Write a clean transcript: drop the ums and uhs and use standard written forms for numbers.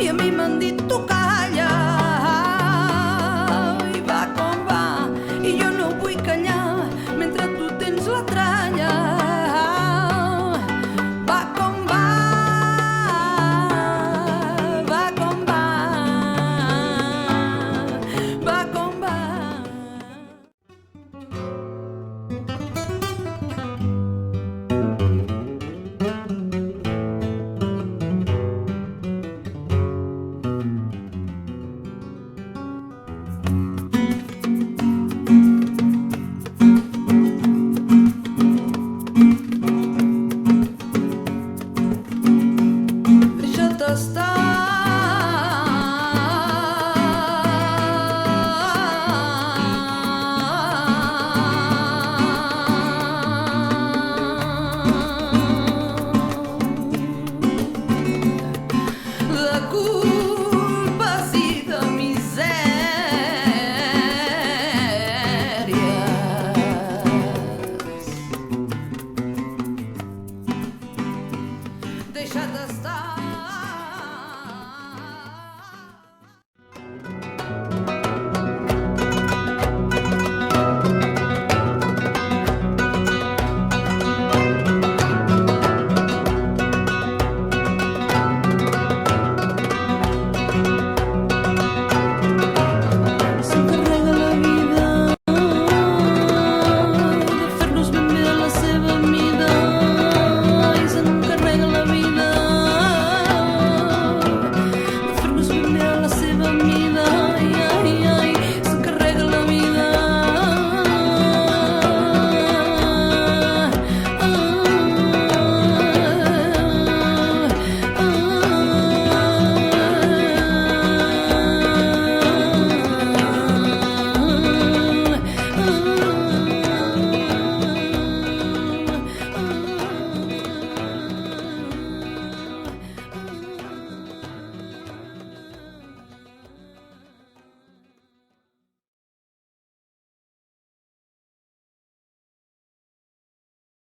i a mi m'han dit tu calla. I va com va, i jo no vull callar mentre tu tens la tralla. Va com va, va com va, va com va. Deixa't estar